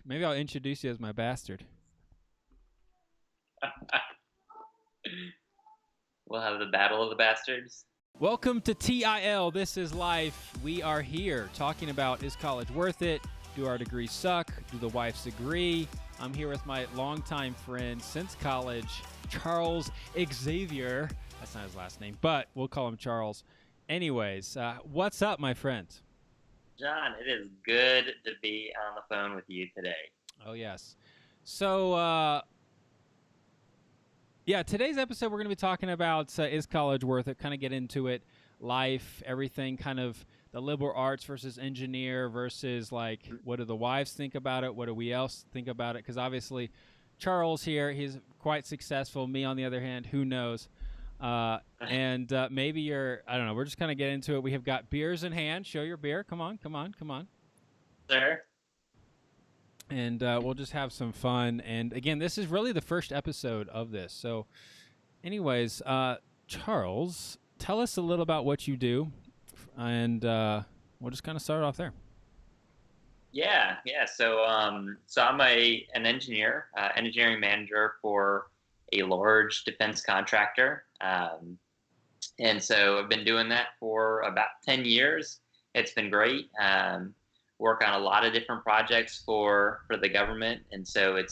Maybe I'll introduce you as my bastard. We'll have the Battle of the Bastards. Welcome to TIL. This is life. We are here talking about, is college worth it? Do our degrees suck? Do the wives agree? I'm here with my longtime friend since college, Charles Xavier. That's not his last name, but we'll call him Charles. Anyways, what's up, my friend? John, it is good to be on the phone with you today. Oh, yes. So, today's episode we're going to be talking about is college worth it? Kind of get into it, life, everything, kind of the liberal arts versus engineer versus like what do the wives think about it? What do we else think about it? Because obviously Charles here, he's quite successful. Me, on the other hand, who knows? And maybe you're, I don't know. We're just kind of get into it. We have got beers in hand. Show your beer. Come on. Sir? And we'll just have some fun. And again, this is really the first episode of this. So anyways, Charles, tell us a little about what you do. And we'll just kind of start off there. Yeah. So I'm an engineer, engineering manager for a large defense contractor. And so I've been doing that for about 10 years. It's been great. Work on a lot of different projects for the government. And so it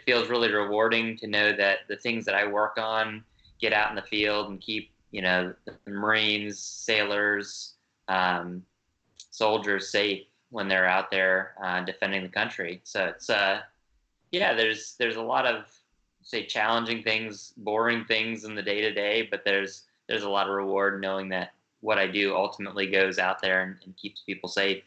feels really rewarding to know that the things that I work on get out in the field and keep, the Marines, sailors, soldiers safe when they're out there defending the country. So it's, there's a lot of, say, challenging things, boring things in the day-to-day, but there's a lot of reward knowing that what I do ultimately goes out there and keeps people safe.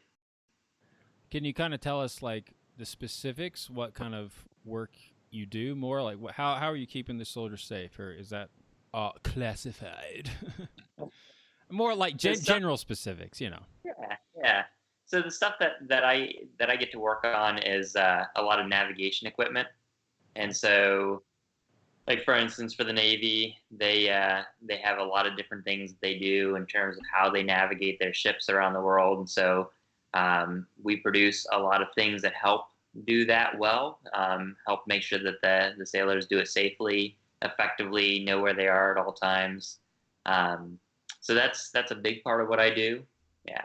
Can you kind of tell us like the specifics, what kind of work you do more? Like how are you keeping the soldiers safe, or is that classified? More like general specifics, Yeah. So the stuff that I get to work on is a lot of navigation equipment. And so, like, for instance, for the Navy, they have a lot of different things that they do in terms of how they navigate their ships around the world. And so we produce a lot of things that help do that well, help make sure that the sailors do it safely, effectively, know where they are at all times. So that's a big part of what I do. Yeah.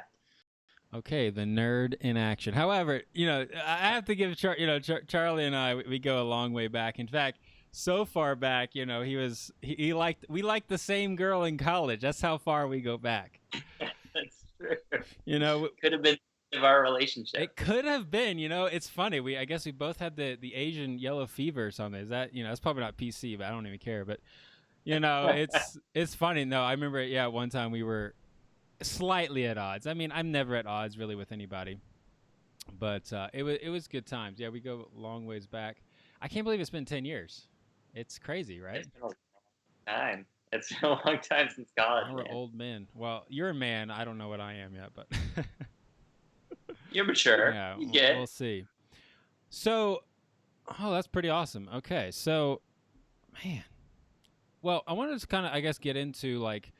Okay, the nerd in action. However, I have to give Charlie and I, we go a long way back. In fact, so far back, we liked the same girl in college. That's how far we go back. That's true. Could have been of our relationship. It could have been. It's funny. I guess we both had the Asian yellow fever or something. Is that it's probably not PC, but I don't even care. But it's funny. No, I remember. Yeah, one time we were slightly at odds. I mean, I'm never at odds really with anybody, but it was good times. Yeah, we go long ways back. I can't believe it's been 10 years. It's crazy, right? It's been a long time. It's been a long time since college. We're old men. Well, you're a man. I don't know what I am yet, but you're mature. Yeah, we'll see. So, that's pretty awesome. Okay, so, man. Well, I wanted to kind of, I guess, get into like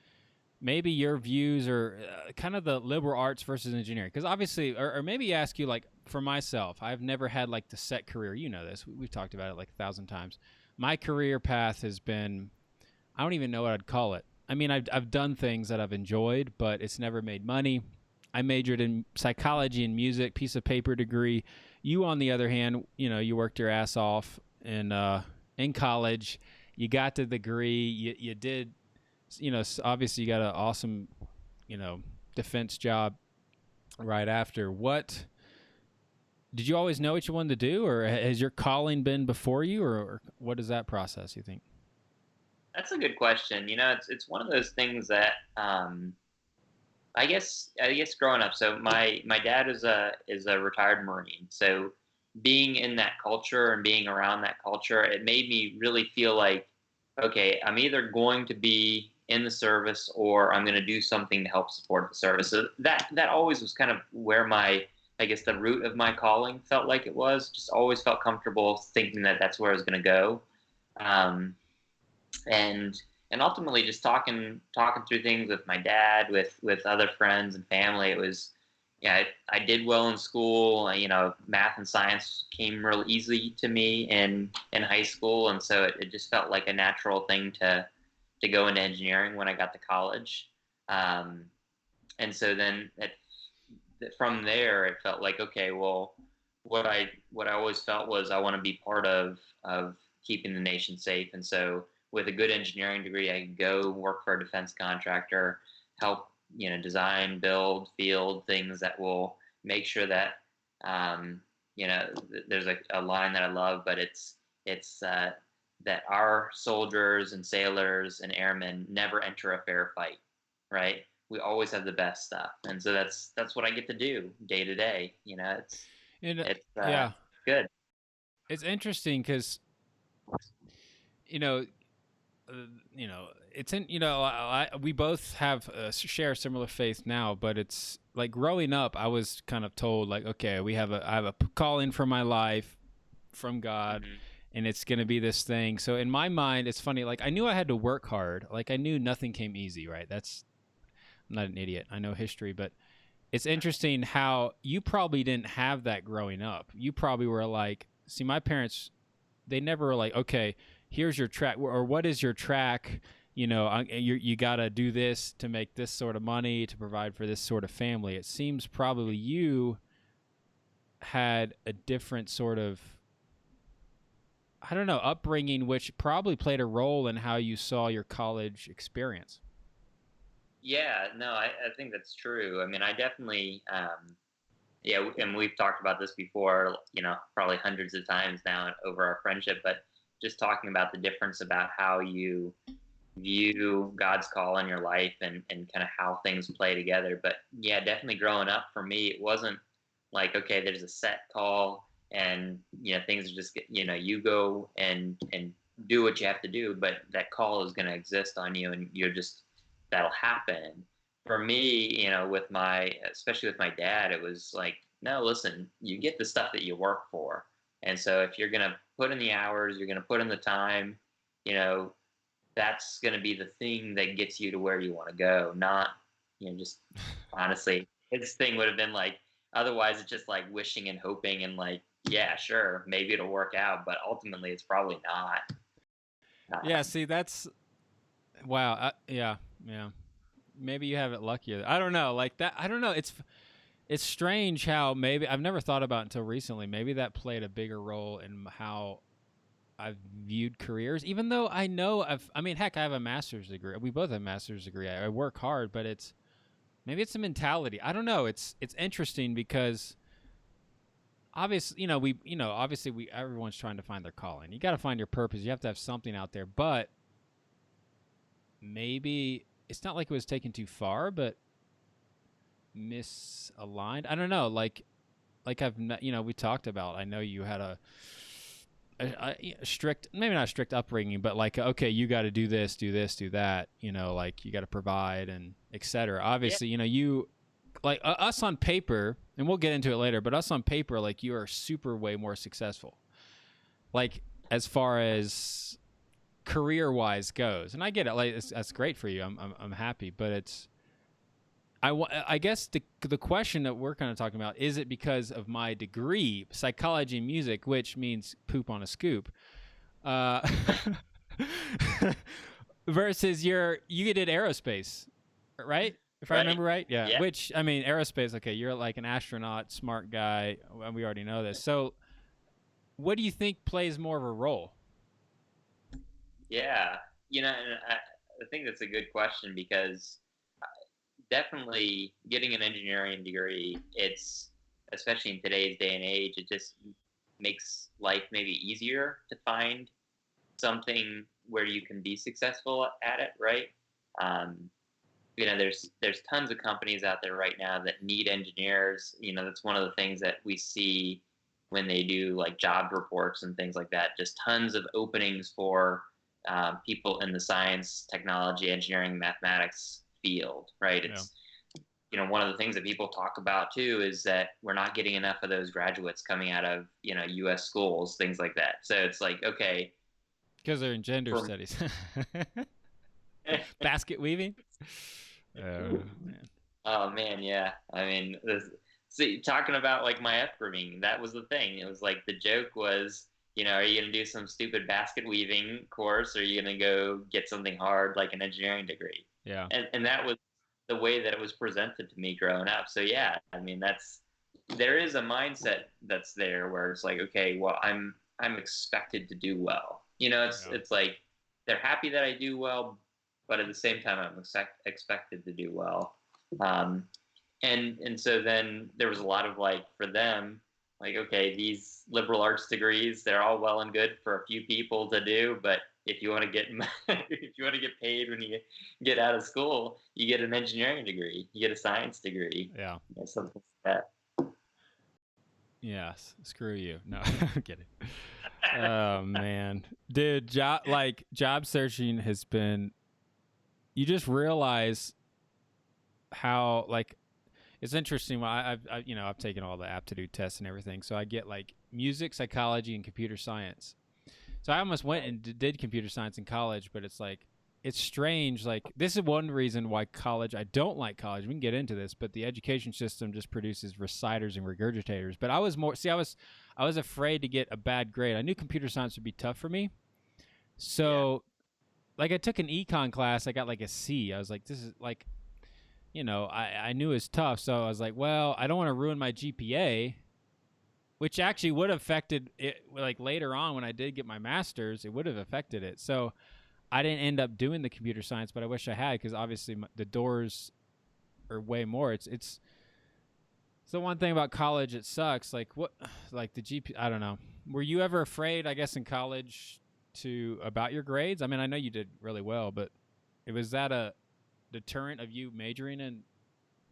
maybe your views or kind of the liberal arts versus engineering, because obviously, or maybe ask you like for myself, I've never had like the set career. You know this. We've talked about it like 1,000 times. My career path has been, I don't even know what I'd call it. I mean, I've done things that I've enjoyed, but it's never made money. I majored in psychology and music, piece of paper degree. You, on the other hand, you worked your ass off in college. You got the degree. You did, obviously you got an awesome, defense job right after. What did you always know what you wanted to do, or has your calling been before you, or what is that process, you think? That's a good question. It's one of those things that I guess growing up. So my dad is a retired Marine. So being in that culture and being around that culture, it made me really feel like, okay, I'm either going to be in the service or I'm going to do something to help support the service. So that always was kind of where I guess the root of my calling felt like it was. Just always felt comfortable thinking that that's where I was going to go. And ultimately just talking through things with my dad, with other friends and family, it was yeah, I did well in school. Math and science came real easy to me in high school, and so it just felt like a natural thing to go into engineering when I got to college. Um, and so then from there, it felt like, okay, well, what I always felt was I want to be part of keeping the nation safe. And so with a good engineering degree, I could go work for a defense contractor, help design, build, field things that will make sure that there's a line that I love, but it's that our soldiers and sailors and airmen never enter a fair fight, right? We always have the best stuff, and so that's what I get to do day to day. And It's yeah, good. it's interesting because you know uh, it's in we both have share a similar faith now, but it's like growing up I was kind of told like, okay, I have a calling for my life from God, Hmm. and it's going to be this thing. So in my mind, it's funny, like I knew I had to work hard, like I knew nothing came easy, right? I'm not an idiot, I know history, but it's interesting how you probably didn't have that growing up. You probably were like, see, my parents, they never were like, okay, here's your track, or what is your track? You got to do this to make this sort of money to provide for this sort of family. It seems probably you had a different sort of, I don't know, upbringing, which probably played a role in how you saw your college experience. Yeah, no, I think that's true. I mean, I definitely, yeah, and we've talked about this before, probably hundreds of times now over our friendship, but just talking about the difference about how you view God's call in your life and kind of how things play together. But yeah, definitely growing up for me, it wasn't like, okay, there's a set call and things are just you go and do what you have to do, but that call is going to exist on you and you're just that'll happen. For me, with my especially with my dad, it was like, no, listen, you get the stuff that you work for. And so if you're going to put in the hours, you're going to put in the time, you know, that's going to be the thing that gets you to where you want to go, not just honestly his thing would have been like, otherwise it's just like wishing and hoping and like, yeah, sure, maybe it'll work out, but ultimately it's probably not. Yeah, um, see, that's wow. Yeah, yeah. Maybe you have it luckier. I don't know. Like that. I don't know. It's strange how maybe I've never thought about it until recently. Maybe that played a bigger role in how I've viewed careers. Even though I know I mean, heck, I have a master's degree. We both have a master's degree. I work hard, but maybe it's a mentality. I don't know. It's interesting because obviously, obviously everyone's trying to find their calling. You got to find your purpose. You have to have something out there, but maybe it's not like it was taken too far, but misaligned. I don't know. Like we talked about. I know you had a strict, maybe not a strict upbringing, but like, okay, you got to do this, do this, do that. Like you got to provide and etc. yeah, Obviously, you like us on paper, and we'll get into it later. But us on paper, like you are super way more successful. Like as far as career wise goes, and I get it. Like that's great for you. I'm happy, but I guess the question that we're kind of talking about is it because of my degree, psychology and music, which means poop on a scoop, uh, versus you did aerospace, right? If I right, remember right, yeah. yeah, Which I mean, aerospace. Okay, you're like an astronaut, smart guy, and we already know this. So, what do you think plays more of a role? yeah, and I think that's a good question because definitely getting an engineering degree, it's especially in today's day and age, it just makes life maybe easier to find something where you can be successful at it, right? Um, there's tons of companies out there right now that need engineers. That's one of the things that we see when they do like job reports and things like that. Just tons of openings for people in the science, technology, engineering, mathematics field, right? Yeah. It's one of the things that people talk about too is that we're not getting enough of those graduates coming out of U.S. schools, things like that. So it's like, okay, Because they're in gender for studies, basket weaving. Oh man. oh man, yeah. I mean, See, talking about like my upbringing, that was the thing. It was like the joke was, are you going to do some stupid basket weaving course, or are you going to go get something hard like an engineering degree? Yeah. And that was the way that it was presented to me growing up. So yeah, I mean, there is a mindset that's there where it's like, okay, well, I'm expected to do well. It's like they're happy that I do well, but at the same time, I'm expected to do well. And so then there was a lot of like, for them, like, okay, these liberal arts degrees, they're all well and good for a few people to do, but if you want to get if you want to get paid when you get out of school, you get an engineering degree, you get a science degree, Yeah. something like that. Yes. Screw you. No, I'm kidding. Oh man, dude, job searching has been. You just realize how like it's interesting. Well, I've taken all the aptitude tests and everything, so I get like music, psychology, and computer science. So I almost went and did computer science in college, but it's like it's strange. Like this is one reason why I don't like college. We can get into this, but the education system just produces reciters and regurgitators. But I was afraid to get a bad grade. I knew computer science would be tough for me. So like I took an econ class, I got like a C. I was like, this is like, I knew it was tough. So I was like, well, I don't want to ruin my GPA, which actually would have affected it. Like later on when I did get my master's, it would have affected it. So I didn't end up doing the computer science, but I wish I had, because obviously the doors are way more. It's the one thing about college. It sucks. Like the GP. I don't know. Were you ever afraid, I guess, in college about your grades? I mean, I know you did really well, but was that a deterrent of you majoring in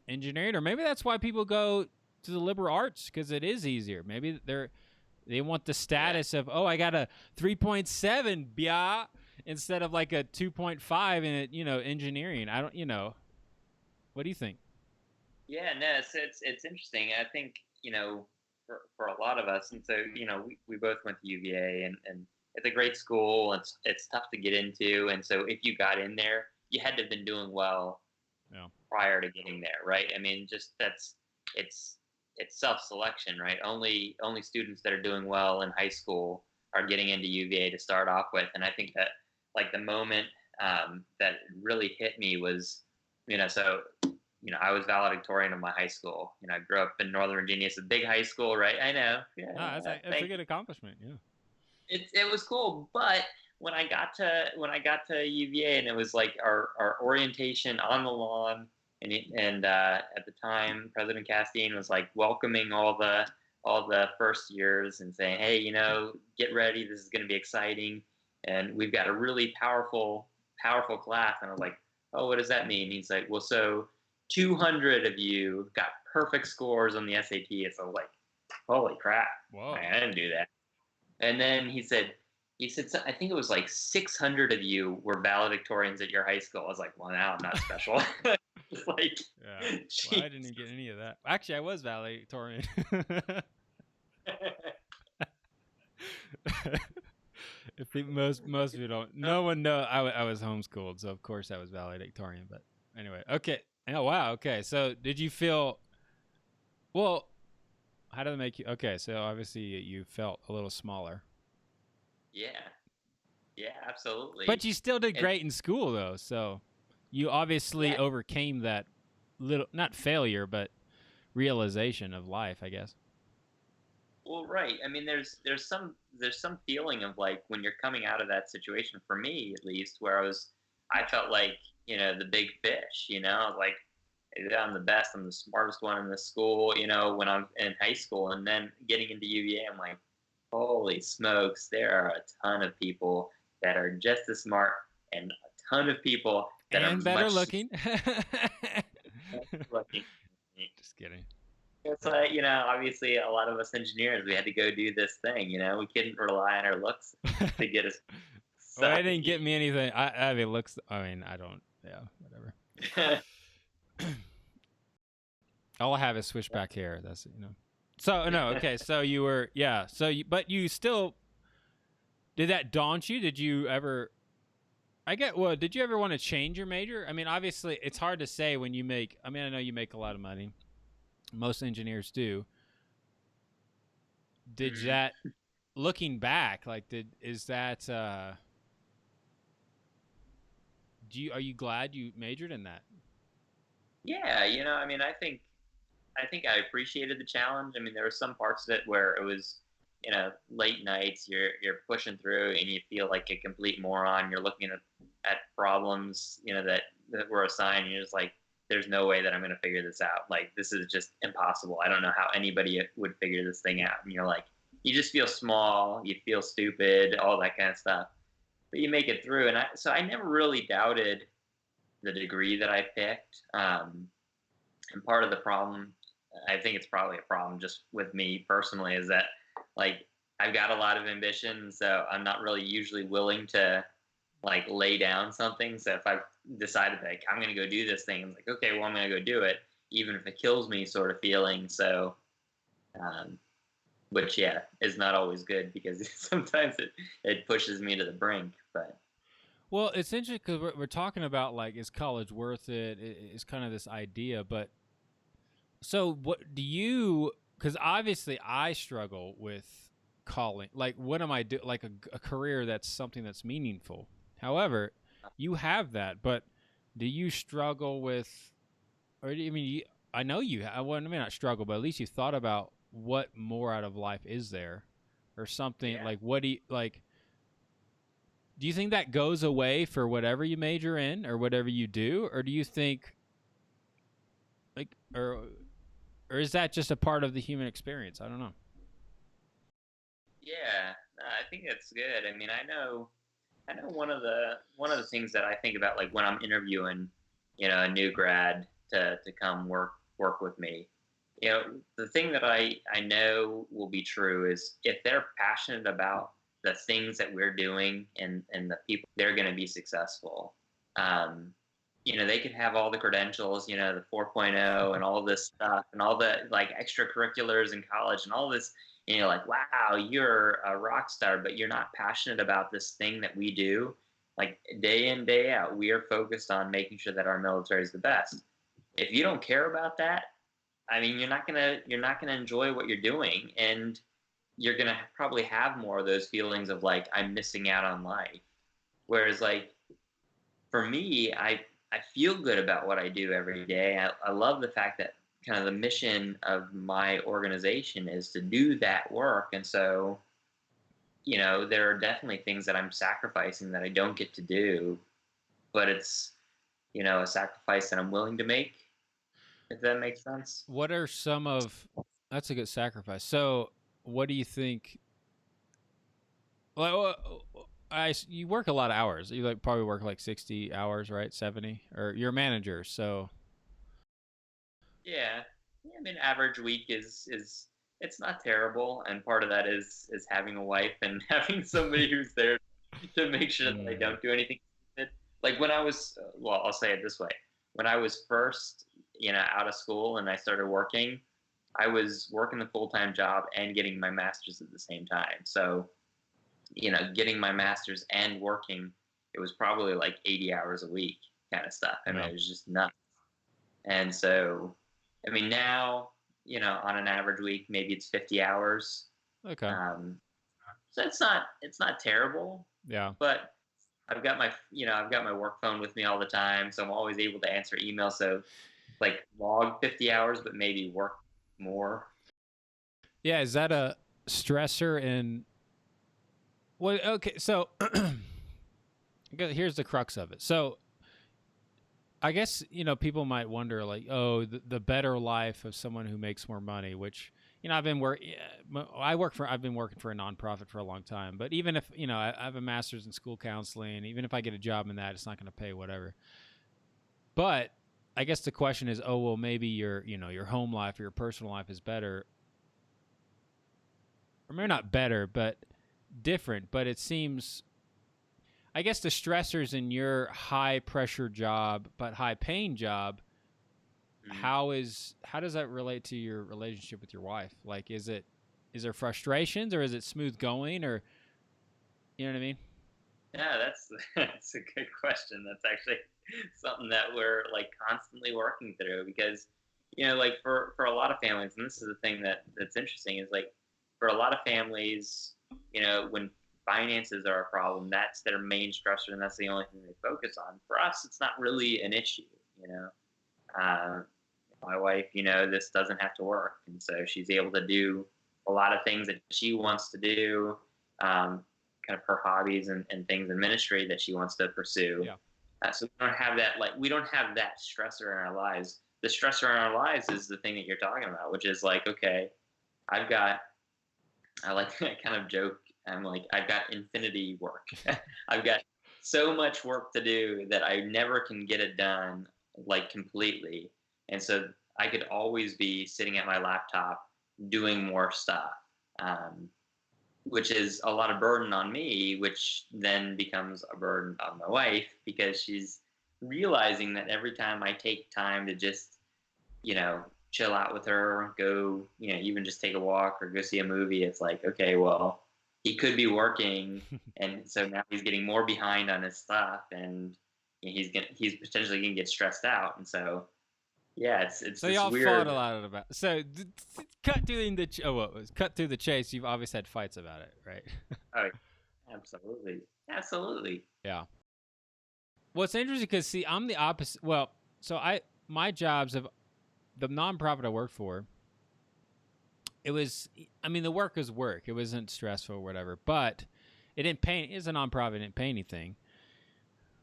engineering? Or maybe that's why people go to the liberal arts, because it is easier. Maybe they want the status of, oh, I got a 3.7, bia, instead of like a 2.5 in it, engineering. I don't, what do you think? Yeah, no, it's interesting. I think, for a lot of us, and so, we both went to UVA, and it's a great school. It's tough to get into. And so if you got in there, you had to have been doing well prior to getting there, right? I mean, just it's self-selection, right? Only students that are doing well in high school are getting into UVA to start off with. And I think that like the moment that really hit me was, I was valedictorian of my high school. I grew up in Northern Virginia. It's a big high school, right? I know. Yeah, no, that's a good accomplishment. Yeah. It was cool, but when I got to UVA, and it was like our orientation on the lawn, and at the time President Castine was like welcoming all the first years and saying, hey, get ready, this is going to be exciting, and we've got a really powerful class. And I was like, oh, what does that mean? And he's like, well, so 200 of you got perfect scores on the SAT. It's like, holy crap. Whoa. I didn't do that. And then he said, I think it was like 600 of you were valedictorians at your high school. I was like, well, now I'm not special. It's like, yeah. Well, I didn't even get any of that. Actually, I was valedictorian. If most people don't, no one know. I was homeschooled, so of course I was valedictorian. But anyway, okay. Oh wow. Okay. So did you feel? Well, how did it make you? Okay. So obviously you felt a little smaller. Yeah, absolutely. But you still did great in school, though. So you obviously overcame that little, not failure, but realization of life, I guess. Well, right. I mean, there's some feeling of like when you're coming out of that situation, for me at least, where I felt like, the big fish, like I'm the best, I'm the smartest one in the school, when I'm in high school. And then getting into UVA, I'm like, holy smokes, there are a ton of people that are just as smart, and a ton of people that are better looking. Just kidding. It's like, obviously a lot of us engineers, we had to go do this thing, we couldn't rely on our looks to get us. Well, it didn't get me anything. I mean, looks, I mean, I don't, whatever. All I have is switchback hair. That's, So, no, okay. So you were, but you still, did that daunt you? Did you ever, did you ever want to change your major? I mean, obviously it's hard to say when you make, I mean, I know you make a lot of money. most engineers do. Did Mhm. that, looking back, like, is that, are you glad you majored in that? Yeah, I mean, I think I appreciated the challenge. I mean, there were some parts of it where it was, late nights. You're pushing through, and you feel like a complete moron. You're looking at problems, that were assigned. And you're just like, there's no way that I'm going to figure this out. Like, this is just impossible. I don't know how anybody would figure this thing out. And you're like, you just feel small. You feel stupid. All that kind of stuff. But you make it through, and I never really doubted the degree that I picked. And part of the problem, I think it's probably a problem just with me personally, is that like I've got a lot of ambition, so I'm not really usually willing to like lay down something. So if I've decided like I'm gonna go do this thing, I'm like, okay, well I'm gonna go do it, even if it kills me, sort of feeling. So, um, which yeah, is not always good because sometimes it pushes me to the brink. But Well, it's interesting because we're talking about, like, is college worth it? It's kind of this idea, but so what do you? Because obviously, I struggle with calling. Like, what am I do? Like a career that's something that's meaningful. However, you have that, but do you struggle with? Or I mean, I know you. Well, I may not struggle, but at least you thought about what more out of life is there, or something yeah, like. What do you like? Do you think that goes away for whatever you major in or whatever you do, or do you think like or is that just a part of the human experience? I don't know. yeah, I think it's good. I mean, I know one of the things that I think about like when I'm interviewing, a new grad to come work with me. The thing that I know will be true is if they're passionate about the things that we're doing and the people, they're going to be successful. Um, they could have all the credentials, the 4.0 and all this stuff and all the like extracurriculars in college and all this, and you're like, wow, you're a rock star, but you're not passionate about this thing that we do. Like day in, day out, we are focused on making sure that our military is the best. If you don't care about that, I mean, you're not gonna enjoy what you're doing, and you're gonna probably have more of those feelings of like I'm missing out on life. Whereas like for me, I feel good about what I do every day. I love the fact that kind of the mission of my organization is to do that work. And so, there are definitely things that I'm sacrificing that I don't get to do, but it's, a sacrifice that I'm willing to make, if that makes sense. What are some of That's a good sacrifice. So, what do you think? Well, you work a lot of hours. You like probably work like 60 hours, right? 70, or you're a manager, so Yeah. Yeah, I mean, average week is it's not terrible, and part of that is having a wife and having somebody who's there to make sure that I yeah. don't do anything stupid. Like when I was, well, I'll say it this way: when I was first, out of school and I started working, I was working the full time job and getting my master's at the same time. So, getting my master's and working, it was probably like 80 hours a week kind of stuff. I mean, Yeah. it was just nuts. And so, I mean, now, on an average week, maybe it's 50 hours. Okay. Um, so it's not terrible, Yeah. but I've got my work phone with me all the time, so I'm always able to answer emails. So like log 50 hours, but maybe work more. Yeah, is that a stressor in well, okay, so here's the crux of it. So, I guess, people might wonder, like, oh, the better life of someone who makes more money, which, I've been working for a nonprofit for a long time, but even if, I have a master's in school counseling, even if I get a job in that, it's not going to pay whatever. But I guess the question is, oh, well, maybe your home life or your personal life is better, or maybe not better, but different. But it seems, I guess, the stressors in your high pressure job but high paying job, Mm. how does that relate to your relationship with your wife? Like, is there frustrations, or is it smooth going, or you know what I mean? Yeah, that's that's a good question. That's actually something that we're like constantly working through because like for a lot of families, and this is the thing that's interesting, is like for a lot of families, when finances are a problem, that's their main stressor, and that's the only thing they focus on. For us, it's not really an issue. You know, uh, my wife, this doesn't have to work, and so she's able to do a lot of things that she wants to do, kind of her hobbies and things in ministry that she wants to pursue. Yeah. So we don't have that stressor in our lives. The stressor in our lives is the thing that you're talking about, which is like, okay, I've got, I like I kind of joke, I'm like, I've got infinity work. I've got so much work to do that I never can get it done like completely. And so I could always be sitting at my laptop doing more stuff. Which is a lot of burden on me, which then becomes a burden on my wife because she's realizing that every time I take time to just, chill out with her, go, even just take a walk or go see a movie, it's like, okay, well, he could be working. And so now he's getting more behind on his stuff, and he's potentially gonna get stressed out. And so, yeah, it's So this y'all fought weird. a lot about. So cut through the chase. You've obviously had fights about it, right? Oh, absolutely. Yeah. Well, it's interesting because see, I'm the opposite. Well, so my jobs of the nonprofit I worked for. It was, I mean, the work was work. It wasn't stressful or whatever, but it didn't pay. It's a nonprofit. It didn't pay anything.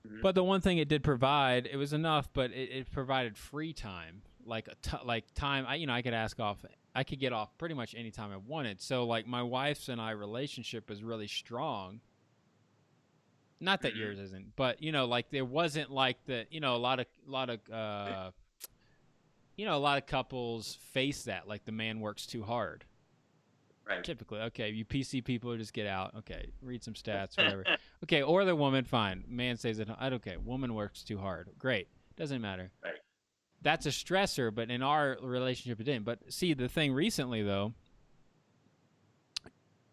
Mhm. But the one thing it did provide, it was enough, but it provided free time, like like time. I could ask off. I could get off pretty much any time I wanted. So like my wife's and I relationship was really strong. Not that Mhm. yours isn't, but like there wasn't like the a lot of a lot of couples face that, like the man works too hard. Right. Typically, okay, you PC people just get out. Okay, read some stats, whatever. Okay, or the woman, fine. Man stays at home. I don't care. Woman works too hard. Great, doesn't matter. Right. That's a stressor, but in our relationship, it didn't. But see, the thing recently though,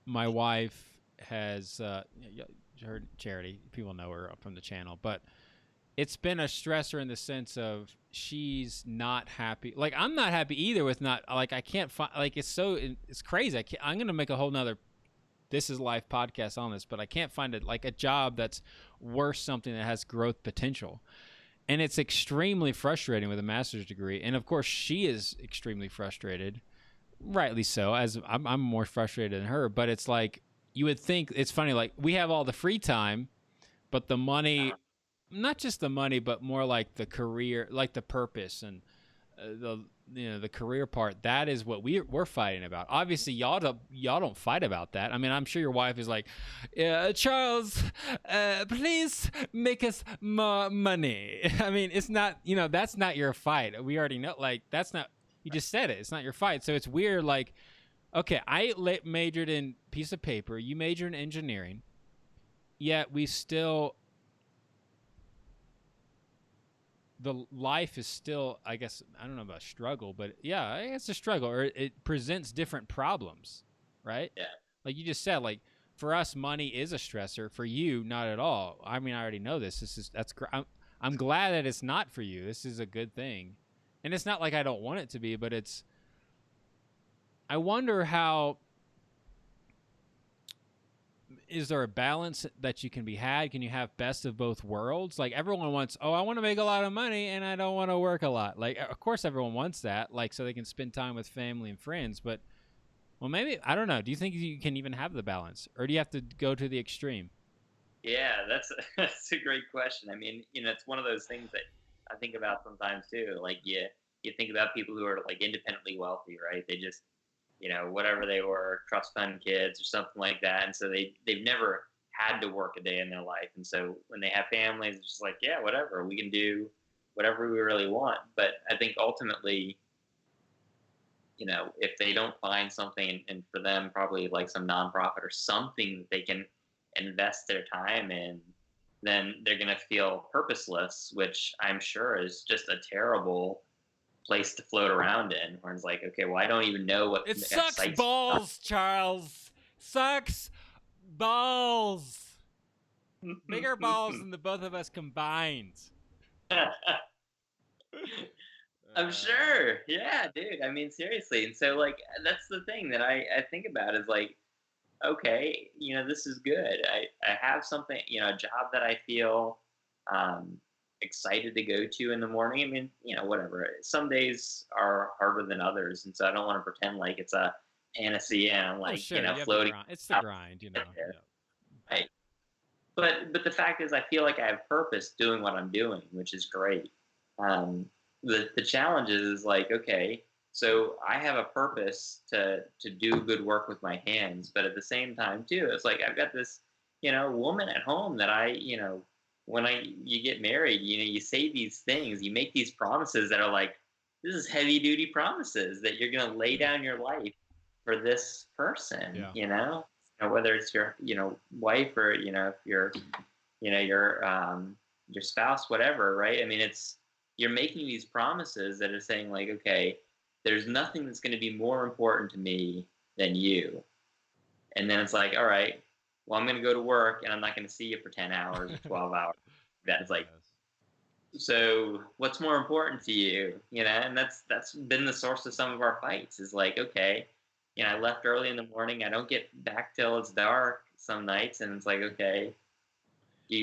my wife has her Charity. People know her from the channel, but it's been a stressor in the sense of she's not happy. Like I'm not happy either with not like I can't find like it's crazy. I'm gonna make a whole nother This Is Life podcast on this, but I can't find a job that's worth something that has growth potential. And it's extremely frustrating with a master's degree. And of course, she is extremely frustrated, rightly so. As I'm more frustrated than her. But it's like you would think it's funny. Like we have all the free time, but the money, not just the money, but more like the career, like the purpose and the career part. That is what we're fighting about. Obviously, y'all don't fight about that. I mean, I'm sure your wife is like, Charles, please make us more money. I mean, it's not that's not your fight. We already know. Like that's not. You just said it. It's not your fight. So it's weird. Like, okay, I majored in piece of paper. You majored in engineering. Yet we still. The life is still, I guess, I don't know about struggle, but yeah, it's a struggle, or it presents different problems, right? Yeah. Like you just said, like for us, money is a stressor. For you, not at all. I mean, I already know this. I'm glad that it's not for you. This is a good thing, and it's not like I don't want it to be, but I wonder how. Is there a balance that you can be had? Can you have best of both worlds? Like everyone wants, I want to make a lot of money and I don't want to work a lot. Like, of course, everyone wants that, like, so they can spend time with family and friends. But, well, maybe, I don't know. Do you think you can even have the balance, or do you have to go to the extreme? Yeah, that's a great question. I mean, it's one of those things that I think about sometimes too. Like, you think about people who are like independently wealthy, right? They just, whatever they were, trust fund kids or something like that, and so they've never had to work a day in their life, and so when they have families, it's just like, yeah, whatever, we can do whatever we really want. But I think ultimately, if they don't find something, and for them, probably like some nonprofit or something that they can invest their time in, then they're going to feel purposeless, which I'm sure is just a terrible place to float around in, where it's like, okay, well, I don't even know what It sucks excites balls, Charles. Sucks balls. Bigger balls than the both of us combined. I'm sure. Yeah, dude. I mean, seriously. And so, like, that's the thing that I think about is like, okay, this is good. I have something, a job that I feel um, excited to go to in the morning. I mean, whatever. Some days are harder than others. And so I don't want to pretend like it's a panacea and I'm Oh, like, sure. You have the floating grind. It's the out grind, there. Yeah. Right. But the fact is, I feel like I have purpose doing what I'm doing, which is great. Um, the challenge is like, okay, so I have a purpose to do good work with my hands, but at the same time too, it's like I've got this, woman at home that when you get married, you say these things, you make these promises that are like, this is heavy duty promises that you're gonna lay down your life for this person, Yeah. whether it's your wife or if you're your spouse, whatever, right? I mean, it's you're making these promises that are saying like, okay, there's nothing that's going to be more important to me than you. And then it's like, all right, well, I'm going to go to work and I'm not going to see you for 10 hours or 12 hours. That's like, so what's more important to you? And that's been the source of some of our fights is like, okay, I left early in the morning. I don't get back till it's dark some nights. And it's like, okay, do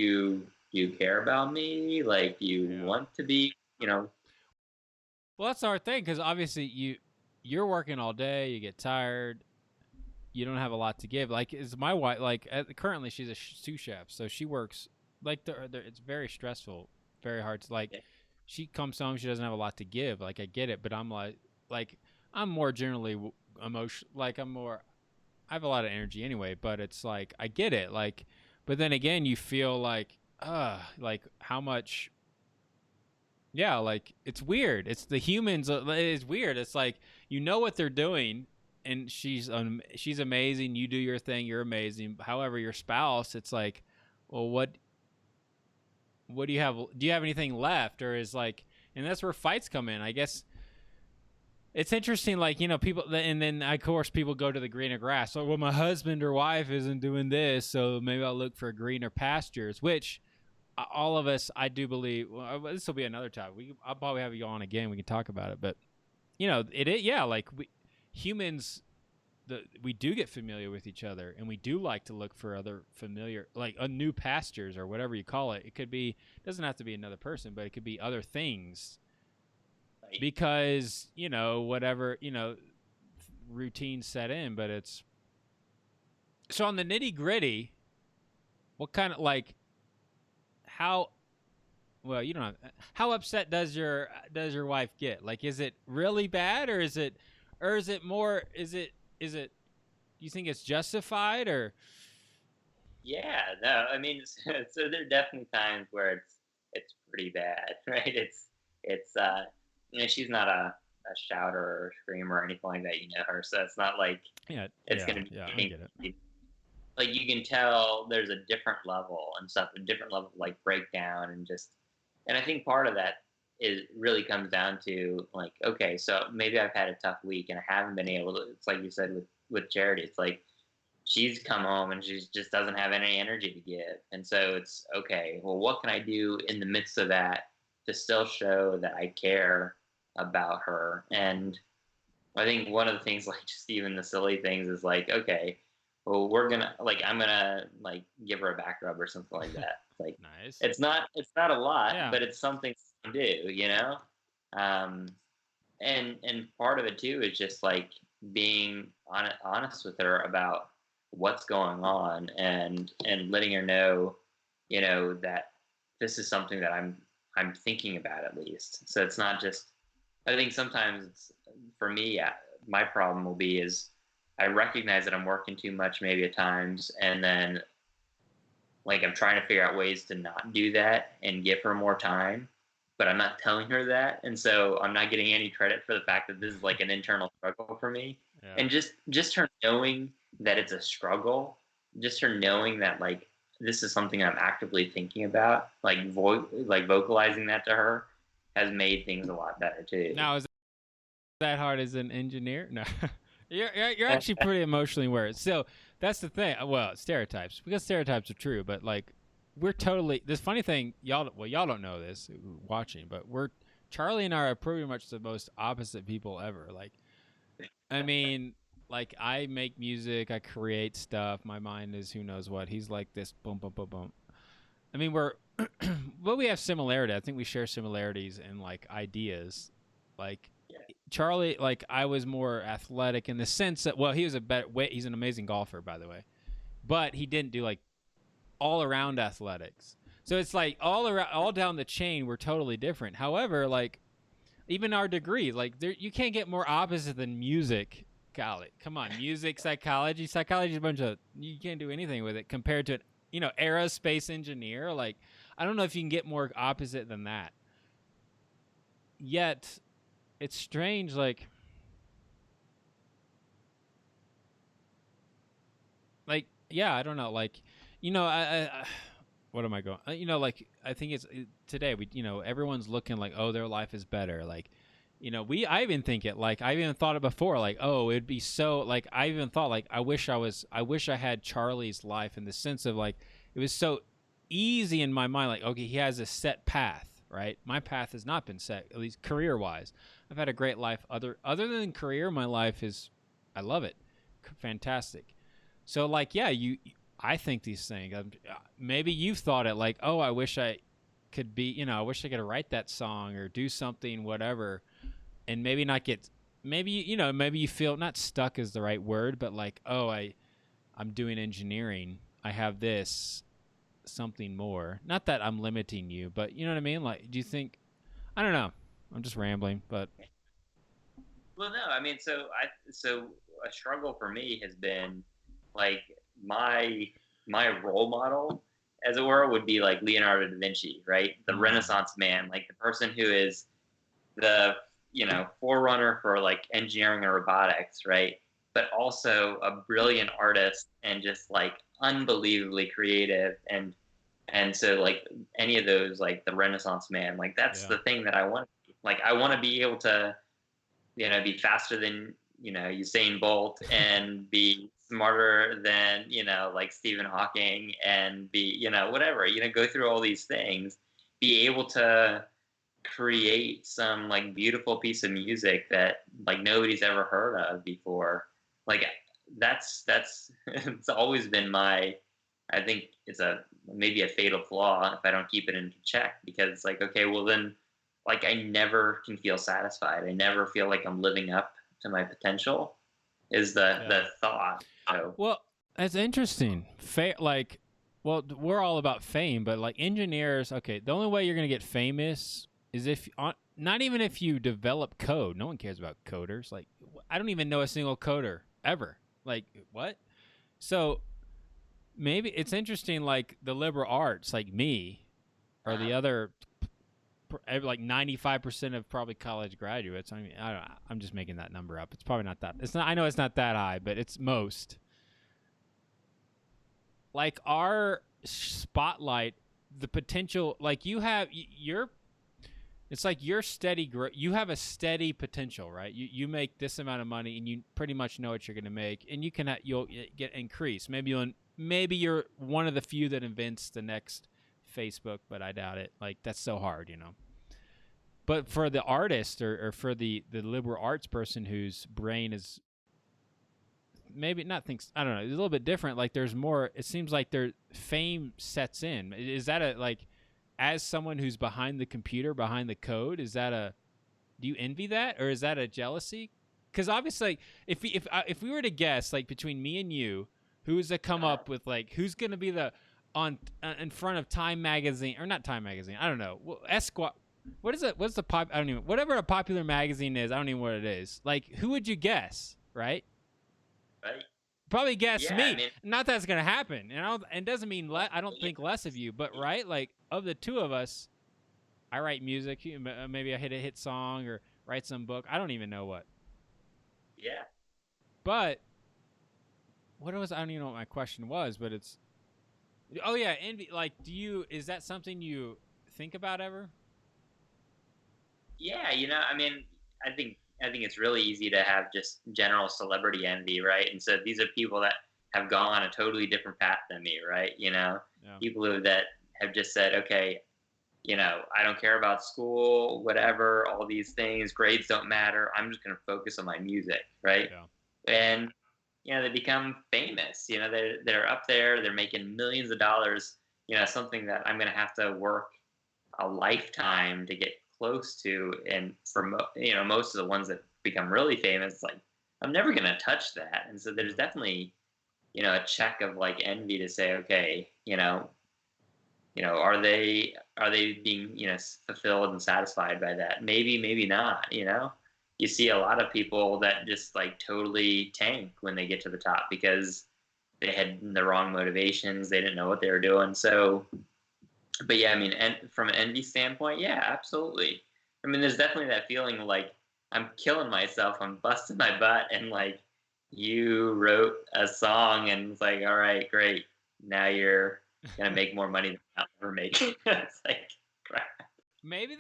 you care about me? Like, do you want to be, Well, that's our thing because obviously you're working all day, you get tired, you don't have a lot to give. Like, is my wife like currently she's a sous chef, so she works like it's very stressful, very hard to like. yeah, She comes home, she doesn't have a lot to give. Like, I get it, but I'm like I'm more generally emotional. Like, I have a lot of energy anyway, but it's like I get it. Like, but then again, you feel like how much. Yeah, like it's weird. It's the humans. It's weird. It's like what they're doing, and she's amazing. You do your thing. You're amazing. However, your spouse, it's like, well, what do you have? Do you have anything left, or is like, and that's where fights come in. I guess it's interesting. Like people, and then of course people go to the greener grass. So, well, my husband or wife isn't doing this, so maybe I'll look for greener pastures, which all of us, I do believe. Well, this will be another topic. I'll probably have you on again. We can talk about it, but yeah. Like humans, we do get familiar with each other, and we do like to look for other familiar, like new pastures or whatever you call it. It could be, doesn't have to be another person, but it could be other things, right. because whatever routine set in. But it's so on the nitty gritty. What kind of like how well you don't have, how upset does your wife get? Like, is it really bad, or is it more, is it you think it's justified, or Yeah, no, I mean, so there are definitely times where it's pretty bad, right? It's she's not a shouter or screamer or anything like that, her, so it's not like it's gonna be I get it. like you can tell there's a different level and stuff, a different level of like breakdown and I think part of that is really comes down to like, okay, so maybe I've had a tough week and I haven't been able to. It's like you said with Charity, it's like she's come home and she just doesn't have any energy to give, and so it's okay. Well, what can I do in the midst of that to still show that I care about her? And I think one of the things, like just even the silly things, is like, okay, well, I'm gonna like give her a back rub or something like that. Like, Nice. it's not a lot, Yeah. but it's something to do. Um, and part of it too is just like being honest with her about what's going on and letting her know, that this is something that I'm thinking about at least. So it's not just. I think sometimes for me, my problem will be is I recognize that I'm working too much maybe at times, and then like I'm trying to figure out ways to not do that and give her more time, but I'm not telling her that, and so I'm not getting any credit for the fact that this is like an internal struggle for me. Yeah. And just her knowing that it's a struggle, just her knowing that like this is something I'm actively thinking about, like vocalizing that to her has made things a lot better too. Now, is that hard as an engineer? No. You're actually pretty emotionally aware. So that's the thing. Well, stereotypes, because stereotypes are true, but like we're totally, this funny thing, y'all don't know this watching, but we're Charlie and I are pretty much the most opposite people ever. Like, I mean, like I make music, I create stuff. My mind is who knows what. He's like this boom, boom, boom, boom. I mean, well, we have similarity. I think we share similarities in like ideas. Like Charlie, like I was more athletic in the sense that, well, he was he's an amazing golfer, by the way, but he didn't do like all around athletics. So it's like all around, all down the chain, we're totally different. However, like even our degree, like you can't get more opposite than music. Golly, come on, music, psychology. Psychology is a bunch of, you can't do anything with it compared to, aerospace engineer. Like, I don't know if you can get more opposite than that. Yet, it's strange, like yeah, I don't know, like, I what am I going? Like I think it's today. Everyone's looking like, oh, their life is better. Like, I even think it. Like I even thought it before. Like, oh, it'd be so. Like I even thought like I wish I had Charlie's life in the sense of like it was so easy in my mind. Like, okay, he has a set path, right? My path has not been set, at least career wise. I've had a great life. Other than career, my life is, I love it, fantastic. So like, yeah, I think these things. Maybe you've thought it like, oh, I wish I could be, I wish I could write that song or do something, whatever, and maybe not get, maybe maybe you feel not stuck is the right word, but like, oh, I'm doing engineering. I have this something more. Not that I'm limiting you, but you know what I mean. Like, do you think? I don't know. I'm just rambling, but. Well, no, I mean, so a struggle for me has been like my role model, as it were, would be like Leonardo da Vinci, right? The Renaissance man, like the person who is the forerunner for like engineering and robotics, right? But also a brilliant artist and just like unbelievably creative, and so like any of those, like the Renaissance man, like that's the thing that I want. Like I want to be able to be faster than Usain Bolt and be smarter than like Stephen Hawking and be whatever, go through all these things, be able to create some like beautiful piece of music that like nobody's ever heard of before. Like that's it's always been my, I think it's maybe a fatal flaw if I don't keep it in check, because it's like, okay, well then, like I never can feel satisfied. I never feel like I'm living up to my potential, is the thought. So. Well, that's interesting. Well, we're all about fame, but like engineers, okay, the only way you're going to get famous is if not even if you develop code. No one cares about coders. Like I don't even know a single coder ever. Like what? So maybe it's interesting, like the liberal arts, like me, or the other, like 95% of probably college graduates. I mean, I don't know, I'm just making that number up. It's probably not that. It's not. I know it's not that high, but it's most. Like our spotlight, the potential. Like you have your. It's like your steady growth. You have a steady potential, right? You make this amount of money, and you pretty much know what you're going to make, and you'll get increased. Maybe you're one of the few that invents the next Facebook, but I doubt it. Like that's so hard, But for the artist or for the liberal arts person whose brain is maybe not thinks, I don't know, it's a little bit different. Like there's more. It seems like their fame sets in. Is that a like? As someone who's behind the computer, behind the code, do you envy that, or is that a jealousy? Because obviously, if we were to guess, like between me and you, who's to come up with like who's going to be the in front of Time magazine, or not Time magazine? I don't know. Esquire. What is it? What's the pop? I don't even. Whatever a popular magazine is, I don't even know what it is. Like, who would you guess? Right. Right. Probably guess me. I mean, not that it's gonna happen, and it doesn't mean I don't think less of you, but right, like of the two of us, I write music. Maybe I hit a hit song or write some book. I don't even know what. Yeah. But what was I don't even know what my question was, but it's. Oh yeah, envy. Like, is that something you think about ever? Yeah, I mean, I think it's really easy to have just general celebrity envy, right? And so these are people that have gone a totally different path than me, right? Yeah. People that have just said, okay, I don't care about school, whatever, all these things, grades don't matter. I'm just going to focus on my music, right? Yeah. And they become famous. They're up there, they're making millions of dollars. Something that I'm going to have to work a lifetime to get close to. And for most of the ones that become really famous, like I'm never going to touch that. And so there's definitely a check of like envy to say, okay, are they being fulfilled and satisfied by that? Maybe not. You see a lot of people that just like totally tank when they get to the top because they had the wrong motivations, they didn't know what they were doing. So but yeah, I mean, and from an envy standpoint, yeah, absolutely. I mean, there's definitely that feeling like I'm killing myself, I'm busting my butt, and like you wrote a song, and it's like, all right, great, now you're gonna make more money than I'll ever make. It's like crap. Maybe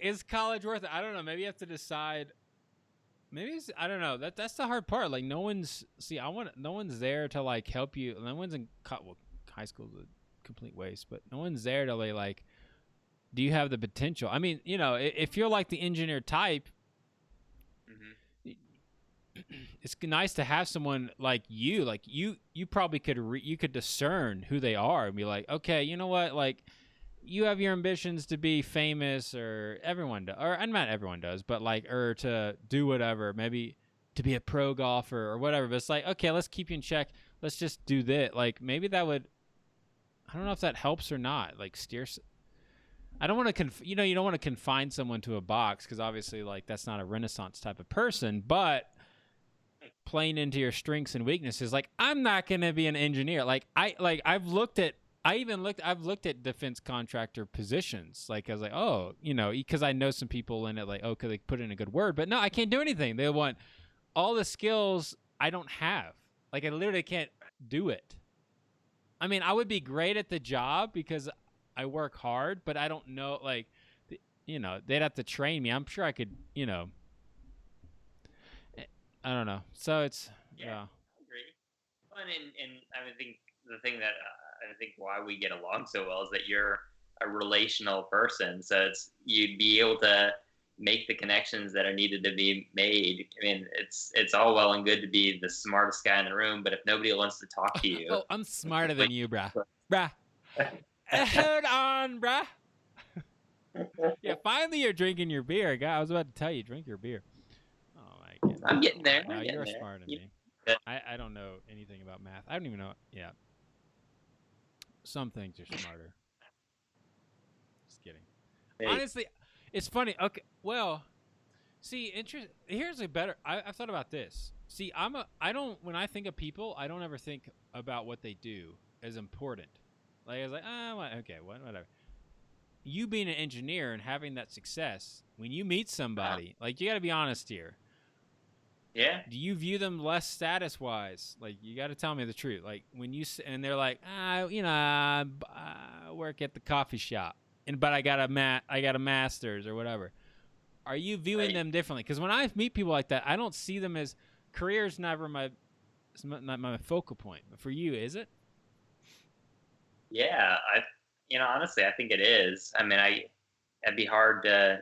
is college worth it. I don't know. Maybe you have to decide. Maybe I don't know. That's the hard part. Like no one's there to like help you. No one's in high school's a complete waste, but no one's there to like. Do you have the potential? I mean, if you're like the engineer type, it's nice to have someone like you. Like you probably could discern who they are and be like, okay, you know what, like. You have your ambitions to be famous, or everyone does, or not everyone does, but like, or to do whatever, maybe to be a pro golfer or whatever. But it's like, okay, let's keep you in check. Let's just do that. Like maybe that would, I don't know if that helps or not. Like I don't want to, you don't want to confine someone to a box because obviously, like that's not a Renaissance type of person. But playing into your strengths and weaknesses, like I'm not going to be an engineer. I've looked at defense contractor positions. Like I was like, oh, because I know some people in it, like, oh, could they put in a good word? But no, I can't do anything. They want all the skills I don't have. Like I literally can't do it. I mean, I would be great at the job because I work hard, but I don't know, like, they'd have to train me. I'm sure I could, I don't know. So it's, yeah. I agree. And I think the thing that I think why we get along so well is that you're a relational person. So you'd be able to make the connections that are needed to be made. I mean, it's all well and good to be the smartest guy in the room, but if nobody wants to talk to you, oh, I'm smarter than you, brah. Hold on, brah. Yeah, finally you're drinking your beer, guy. I was about to tell you, drink your beer. Oh my goodness. I'm getting there. No, you're smarter than me. I don't know anything about math. I don't even know. Yeah. Some things are smarter. Just kidding. Hey. Honestly, it's funny. Okay, well, see, here's a better. I've thought about this. See, when I think of people, I don't ever think about what they do as important. Like I was like, okay, whatever. You being an engineer and having that success, when you meet somebody, like you got to be honest here. Yeah. Do you view them less status-wise? Like, you got to tell me the truth. Like, when and they're like, I work at the coffee shop, but I got a master's or whatever. Are you viewing them differently? Because when I meet people like that, I don't see them as career's never not my focal point. But for you, is it? Yeah, honestly, I think it is. I mean, it'd be hard to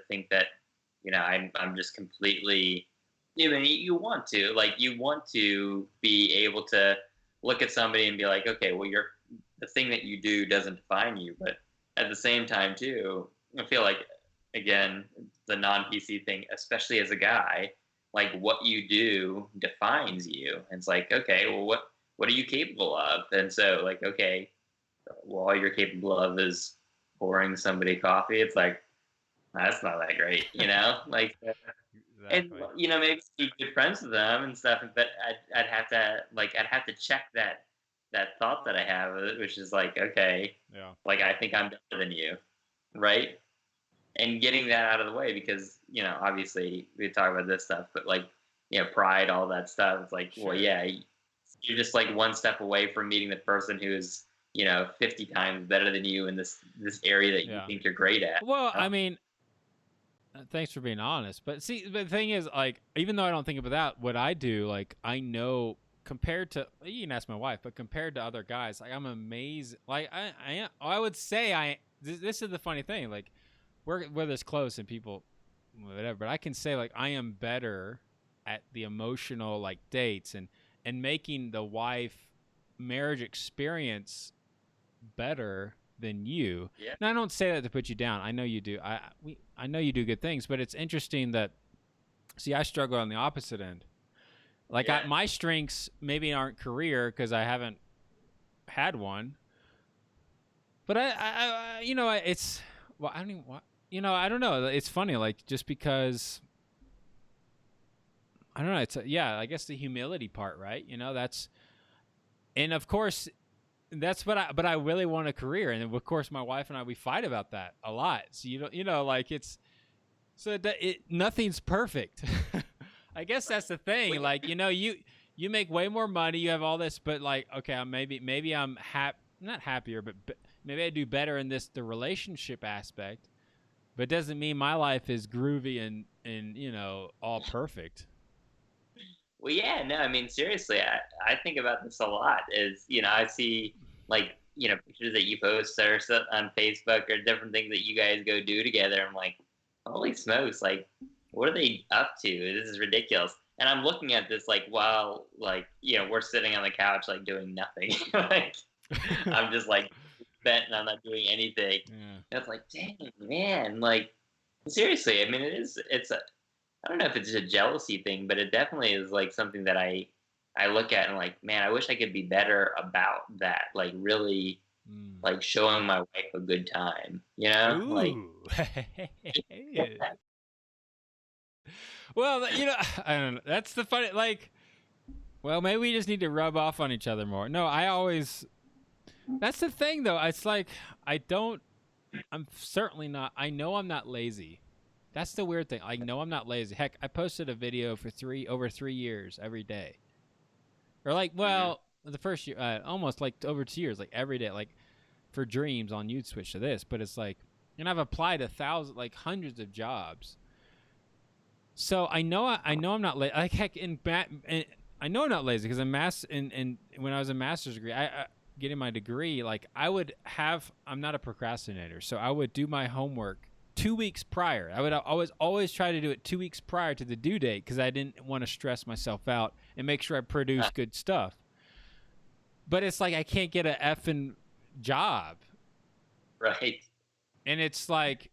think that, I'm just completely. I mean, you want to be able to look at somebody and be like, okay, well, the thing that you do doesn't define you, but at the same time, too, I feel like, again, the non-PC thing, especially as a guy, like what you do defines you. And it's like, okay, well, what are you capable of? And so, like, okay, well, all you're capable of is pouring somebody coffee. It's like, that's not that great, like. Exactly. And maybe be good friends with them and stuff, but I'd have to check that thought that I have, which is like, okay, yeah, like I think I'm better than you, right? And getting that out of the way because obviously we talk about this stuff, but like pride, all that stuff. It's like, sure. Well, yeah, you're just like one step away from meeting the person who is 50 times better than you in this area that you think you're great at. Well, I mean. Thanks for being honest. But see, the thing is, like, even though I don't think about that, what I do, like, I know compared to, you can ask my wife, but compared to other guys, like, I'm amazed. Like, I would say this is the funny thing. Like, we're this close and people, whatever. But I can say like I am better at the emotional like dates and making the wife marriage experience better than you. Yeah. And I don't say that to put you down. I know you do. I know you do good things, but it's interesting that see I struggle on the opposite end. Like Yeah. my strengths maybe aren't career because I haven't had one, but I you know it's well I don't even you know I don't know. It's funny like just because I don't know. It's yeah I guess the humility part, right? You know that's and of course that's what but I really want a career, and of course my wife and I we fight about that a lot. So you know like it's so that nothing's perfect. I guess that's the thing. Like you know you make way more money, you have all this, but like okay, maybe I'm not happier, but maybe I do better in the relationship aspect. But it doesn't mean my life is groovy and you know all perfect. Well, yeah, no, I mean, seriously, I think about this a lot. Is I see like pictures that you post or stuff on Facebook or different things that you guys go do together. I'm like, holy smokes, like, what are they up to? This is ridiculous. And I'm looking at this like while like we're sitting on the couch like doing nothing. Like I'm just like bent and I'm not doing anything. Yeah. And it's like, dang man, like seriously. I mean, it's a I don't know if it's a jealousy thing, but it definitely is like something that I look at and like, man, I wish I could be better about that. Like really Mm. like showing my wife a good time, Like Ooh. Well, you know, I don't know. That's the funny like well, maybe we just need to rub off on each other more. No, I always that's the thing though. It's like I'm certainly not I know I'm not lazy. That's the weird thing. I know I'm not lazy. Heck, I posted a video for over 3 years every day. Or like, well, the first year, almost like over 2 years, like every day, like for dreams on you'd switch to this, but it's like, and I've applied like hundreds of jobs. So I know I'm not lazy. Like heck, I know I'm not lazy because and when I was a master's degree, I getting my degree, like I'm not a procrastinator, so I would do my homework 2 weeks prior. I would always try to do it 2 weeks prior to the due date because I didn't want to stress myself out and make sure I produce good stuff. But it's like I can't get an effing job, right. and it's like,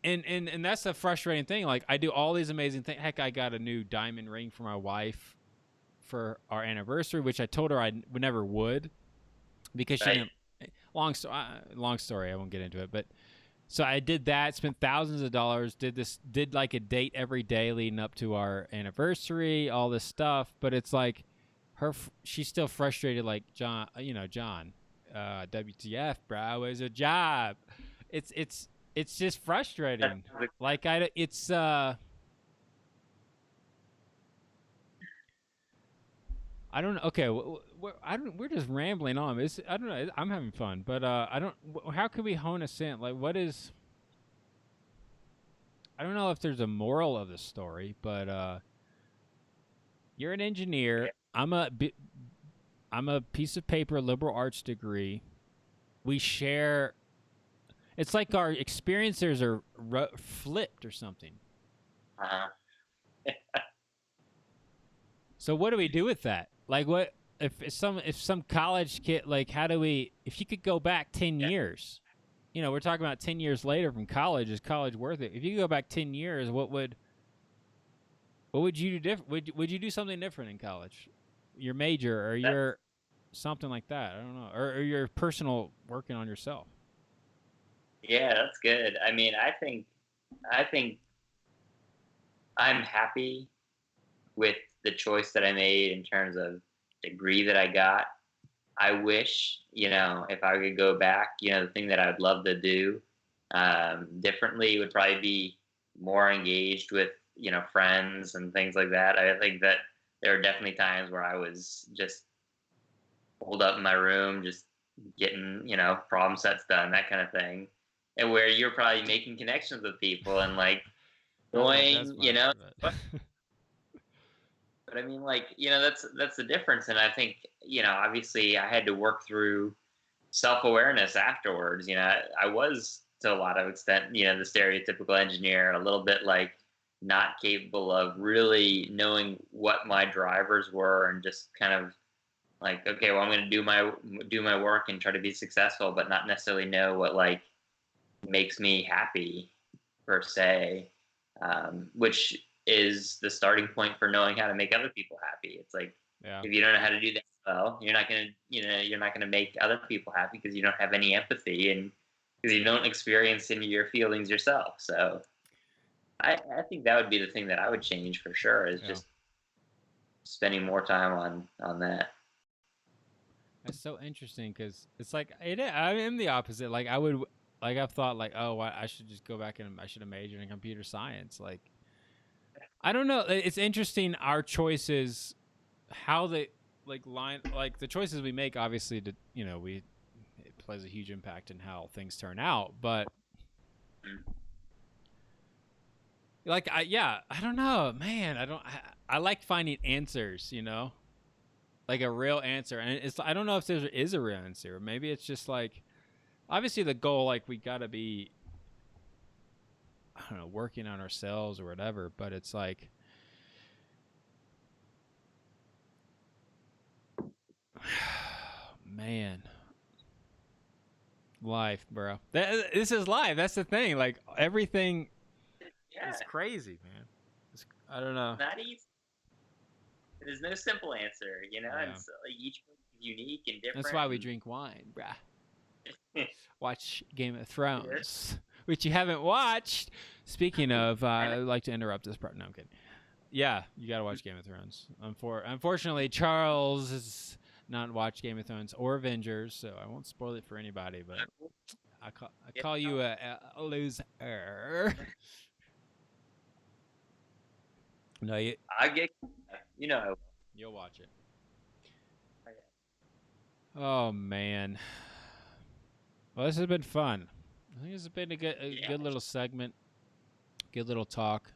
and that's a frustrating thing. Like I do all these amazing things. Heck, I got a new diamond ring for my wife for our anniversary, which I told her I never would because she didn't. Long story. I won't get into it, but. So I did that, spent thousands of dollars, did like a date every day leading up to our anniversary, all this stuff. But it's like she's still frustrated, like John, WTF, bro, it's a job. It's just frustrating. Like I don't know. Okay, we're just rambling on. I don't know. I'm having fun, but I don't. How can we hone us in? Like, what is? I don't know if there's a moral of the story, but you're an engineer. I'm a piece of paper, liberal arts degree. We share. It's like our experiences are flipped or something. So what do we do with that? Like, what if some college kid? Like, how do we? If you could go back 10 years, we're talking about 10 years later from college. Is college worth it? If you could go back 10 years, what would you do different? Would you do something different in college? Your major or your something like that? I don't know, or your personal working on yourself. Yeah, that's good. I mean, I think I'm happy with the choice that I made in terms of degree that I got. I wish, if I could go back, the thing that I'd love to do differently would probably be more engaged with, friends and things like that. I think that there are definitely times where I was just holed up in my room, just getting, problem sets done, that kind of thing. And where you're probably making connections with people and like going, But I mean, like, that's the difference. And I think, obviously I had to work through self-awareness afterwards. I was to a lot of extent, the stereotypical engineer, a little bit like not capable of really knowing what my drivers were, and just kind of like, okay, well, I'm going to do my work and try to be successful, but not necessarily know what like makes me happy per se, which is the starting point for knowing how to make other people happy. It's like, Yeah. if you don't know how to do that well, you're not gonna make other people happy, because you don't have any empathy, and because you don't experience any of your feelings yourself. So I think that would be the thing that I would change for sure, is Yeah. just spending more time on that. That's so interesting because it's like I am the opposite. Like I've thought like, oh, I should just go back and I should have majored in computer science. Like, I don't know. It's interesting our choices, how they like the choices we make. Obviously, it plays a huge impact in how things turn out. But like, I don't know, man. I like finding answers. Like a real answer, and I don't know if there is a real answer. Maybe it's just like, obviously the goal, like we gotta be, I don't know, working on ourselves or whatever. But it's like, man, life, bro. This is life. That's the thing. Like everything Yeah, is crazy, man. I don't know. not easy. There's no simple answer, Yeah. and so, like, each one is unique and different. That's why we drink wine, bruh. Watch Game of Thrones, which you haven't watched. Speaking of, I'd like to interrupt this part. No, I'm kidding. Yeah, you gotta watch Game of Thrones. Unfortunately, Charles has not watched Game of Thrones or Avengers, so I won't spoil it for anybody. But I call you a loser. No, I get, I will. you'll watch it. Oh man. Well, this has been fun. I think this has been a good little segment, good little talk.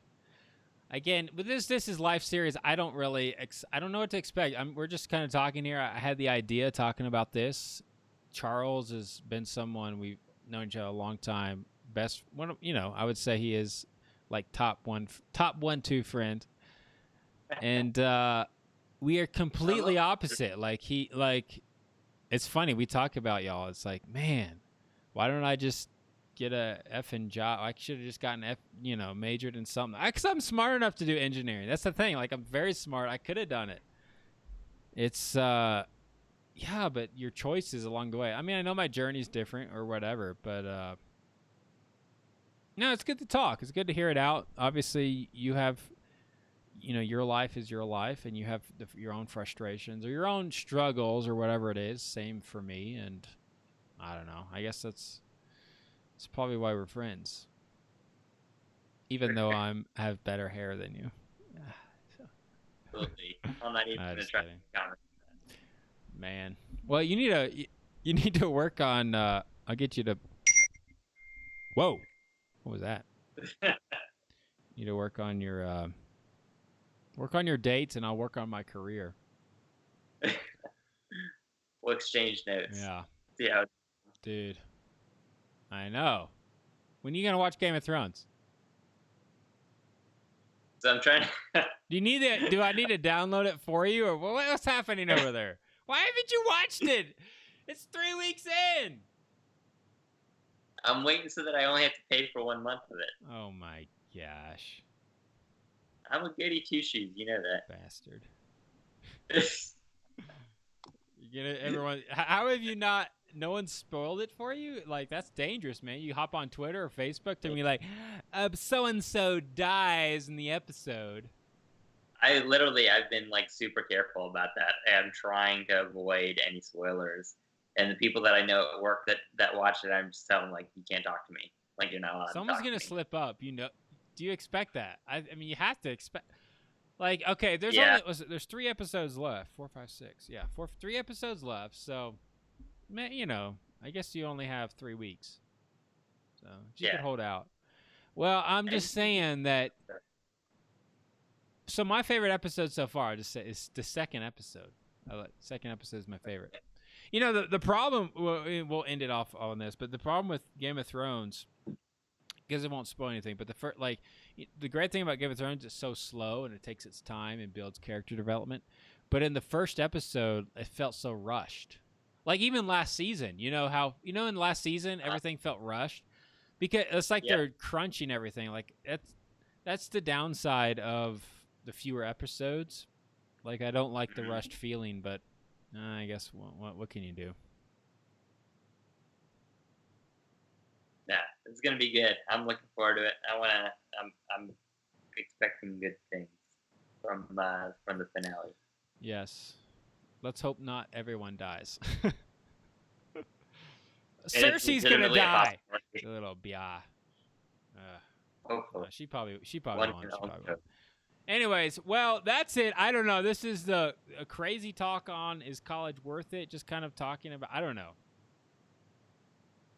Again, with this is Life series, I don't really I don't know what to expect. We're just kind of talking here. I had the idea talking about this. Charles has been someone we've known each other a long time. Best one, I would say he is like top 1-2 friend. And we are completely opposite. It's funny, we talk about y'all. It's like, man, why don't I just get a effing job? I should have just gotten majored in something. Because I'm smart enough to do engineering. That's the thing. Like, I'm very smart. I could have done it. It's but your choices along the way. I mean, I know my journey's different or whatever, but no, it's good to talk. It's good to hear it out. Obviously, you have, your life is your life, and you have your own frustrations or your own struggles or whatever it is. Same for me, and I don't know. I guess that's probably why we're friends. Even though I have better hair than you. Absolutely. I'm not even going to try to counter that. Man. Well, you need to work on I'll get you to. Whoa. What was that? You need to work on your dates, and I'll work on my career. We'll exchange notes. Yeah. Yeah. Dude. I know. When are you going to watch Game of Thrones? So I'm trying to. Do I need to download it for you, or what's happening over there? Why haven't you watched it? It's 3 weeks in. I'm waiting so that I only have to pay for 1 month of it. Oh my gosh. I'm a goody two shoes, you know that. Bastard. Everyone. How have you not? No one spoiled it for you? Like, that's dangerous, man. You hop on Twitter or Facebook to be like, so and so dies in the episode. I've been like super careful about that. I'm trying to avoid any spoilers. And the people that I know at work that watch it, I'm just telling them, like, you can't talk to me. Like, you're not allowed to talk to me. Someone's gonna slip up. Do you expect that? I mean, you have to expect. Like, okay, there's 3 episodes left. 4, 5, 6. Yeah, 3 episodes left. So, man, I guess you only have 3 weeks. So you could hold out. Well, I'm just saying that. So my favorite episode so far, I just say, is the second episode. Second episode is my favorite. You know, the problem, we'll end it off on this, but the problem with Game of Thrones, because it won't spoil anything, but the great thing about Game of Thrones is so slow and it takes its time and builds character development. But in the first episode, it felt so rushed. Like even last season, in last season, everything felt rushed because it's like they're crunching everything. Like that's the downside of the fewer episodes. Like I don't like the rushed feeling, but I guess what can you do? Yeah, it's gonna be good. I'm looking forward to it. I'm expecting good things from the finale. Yes. Let's hope not everyone dies. Cersei's gonna die. A little bia. She probably won't. Anyways, well, that's it. I don't know. This is a crazy talk on is college worth it? Just kind of talking about. I don't know.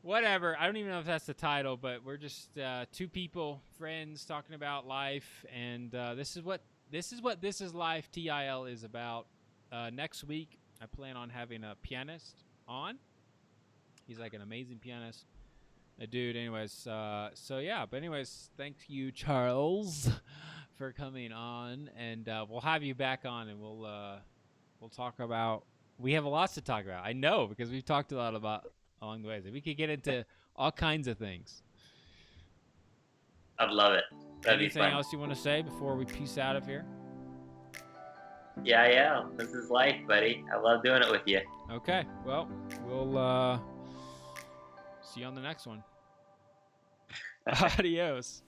Whatever. I don't even know if that's the title, but we're just two people, friends, talking about life, and this is what This is Life TIL is about. Next week, I plan on having a pianist on. He's like an amazing pianist, a dude. Anyways, so yeah. But anyways, thank you, Charles, for coming on, and we'll have you back on, and we'll talk about. We have lots to talk about. I know because we've talked a lot about along the way. We could get into all kinds of things. I'd love it. Anything else you want to say before we peace out of here? Yeah. This is life, buddy. I love doing it with you. Okay. Well, we'll see you on the next one. Adios.